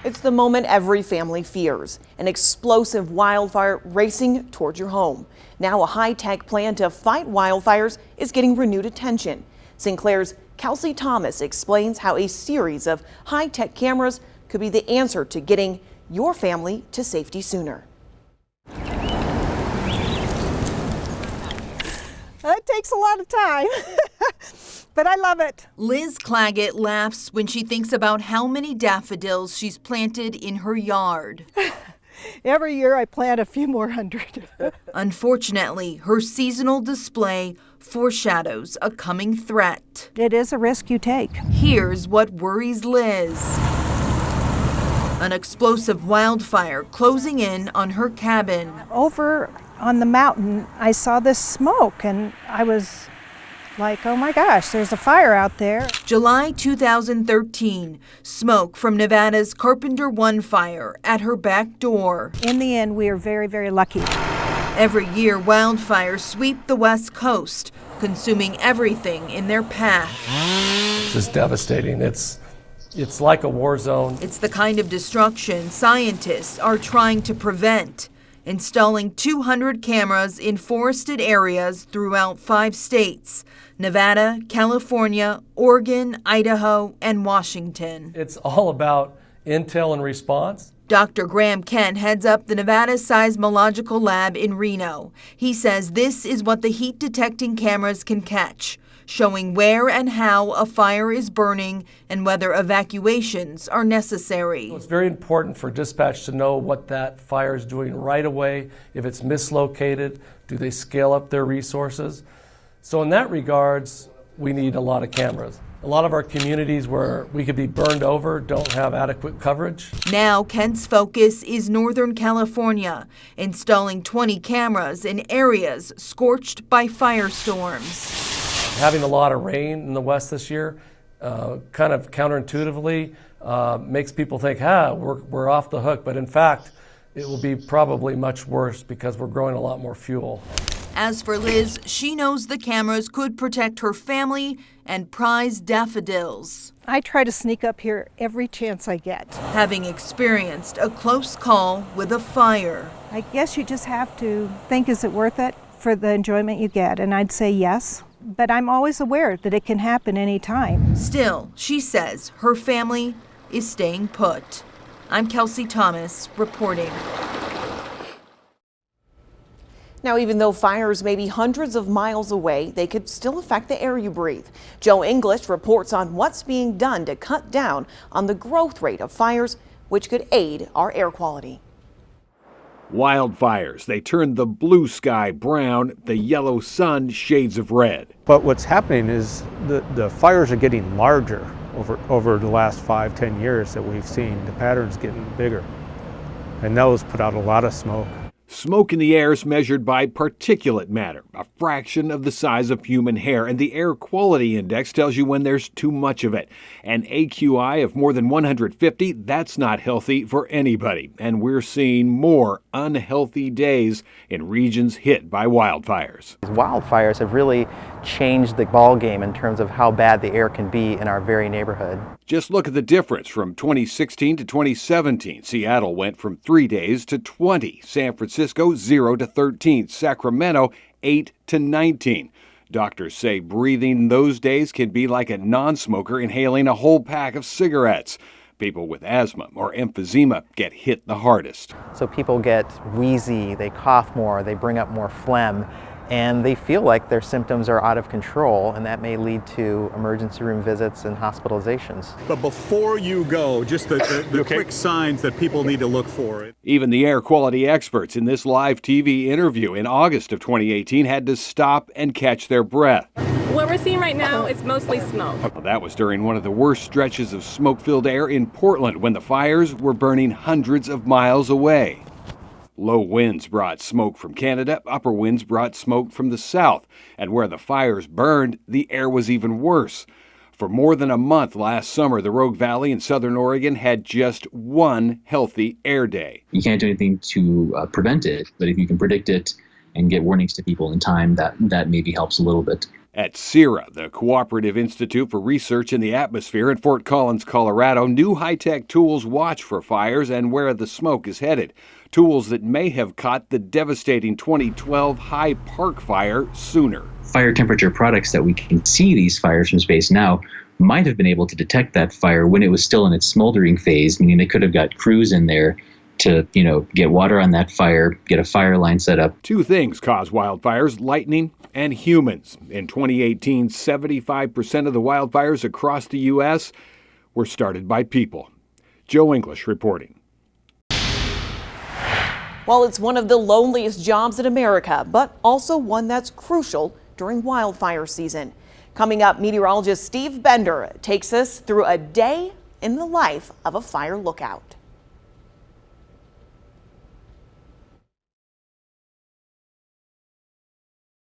It's the moment every family fears, an explosive wildfire racing towards your home. Now a high-tech plan to fight wildfires is getting renewed attention. Sinclair's Kelsey Thomas explains how a series of high-tech cameras could be the answer to getting your family to safety sooner. It takes a lot of time, but I love it. Liz Claggett laughs when she thinks about how many daffodils she's planted in her yard. Every year I plant a few more hundred. Unfortunately, her seasonal display foreshadows a coming threat. It is a risk you take. Here's what worries Liz. An explosive wildfire closing in on her cabin. Over on the mountain, I saw this smoke and I was like, oh my gosh, there's a fire out there. July 2013, smoke from Nevada's Carpenter 1 fire at her back door. In the end, we are very, very lucky. Every year, wildfires sweep the West Coast, consuming everything in their path. It's just devastating. It's like a war zone. It's the kind of destruction scientists are trying to prevent, installing 200 cameras in forested areas throughout 5 states: Nevada, California, Oregon, Idaho, and Washington. It's all about intel and response. Dr. Graham Kent heads up the Nevada Seismological Lab in Reno. He says this is what the heat detecting cameras can catch, showing where and how a fire is burning and whether evacuations are necessary. It's very important for dispatch to know what that fire is doing right away. If it's mislocated, do they scale up their resources? So in that regards, we need a lot of cameras. A lot of our communities where we could be burned over don't have adequate coverage. Now Kent's focus is Northern California, installing 20 cameras in areas scorched by firestorms. Having a lot of rain in the West this year, kind of counterintuitively, makes people think, we're off the hook. But in fact, it will be probably much worse because we're growing a lot more fuel. As for Liz, she knows the cameras could protect her family and prized daffodils. I try to sneak up here every chance I get. Having experienced a close call with a fire. I guess you just have to think, is it worth it for the enjoyment you get? And I'd say yes. But I'm always aware that it can happen anytime. Still, she says her family is staying put. I'm Kelsey Thomas reporting. Now, even though fires may be hundreds of miles away, they could still affect the air you breathe. Joe English reports on what's being done to cut down on the growth rate of fires, which could aid our air quality. Wildfires, they turn the blue sky brown, the yellow sun shades of red. But what's happening is the fires are getting larger over the last 5-10 years that we've seen. The pattern's getting bigger. And those put out a lot of smoke. Smoke in the air is measured by particulate matter, a fraction of the size of human hair, and the air quality index tells you when there's too much of it. An AQI of more than 150, that's not healthy for anybody, and we're seeing more unhealthy days in regions hit by wildfires. Wildfires have really changed the ball game in terms of how bad the air can be in our very neighborhood. Just look at the difference from 2016 to 2017. Seattle went from 3 days to 20. San Francisco 0 to 13. Sacramento 8 to 19. Doctors say breathing those days can be like a non-smoker inhaling a whole pack of cigarettes. People with asthma or emphysema get hit the hardest. So people get wheezy, they cough more, they bring up more phlegm, and they feel like their symptoms are out of control, and that may lead to emergency room visits and hospitalizations. But before you go, just the quick signs that people need to look for. Even the air quality experts in this live TV interview in August of 2018 had to stop and catch their breath. What we're seeing right now is mostly smoke. That was during one of the worst stretches of smoke-filled air in Portland when the fires were burning hundreds of miles away. Low winds brought smoke from Canada, upper winds brought smoke from the south, and where the fires burned, the air was even worse. For more than a month last summer, the Rogue Valley in southern Oregon had just one healthy air day. You can't do anything to prevent it, but if you can predict it and get warnings to people in time, that maybe helps a little bit. At CIRA, the Cooperative Institute for Research in the Atmosphere in Fort Collins, Colorado, new high-tech tools watch for fires and where the smoke is headed. Tools that may have caught the devastating 2012 High Park fire sooner. Fire temperature products that we can see these fires from space now might have been able to detect that fire when it was still in its smoldering phase, meaning they could have got crews in there to, get water on that fire, get a fire line set up. Two things cause wildfires: lightning and humans. In 2018, 75% of the wildfires across the U.S. were started by people. Joe English reporting. Well, it's one of the loneliest jobs in America, but also one that's crucial during wildfire season. Coming up, meteorologist Steve Bender takes us through a day in the life of a fire lookout.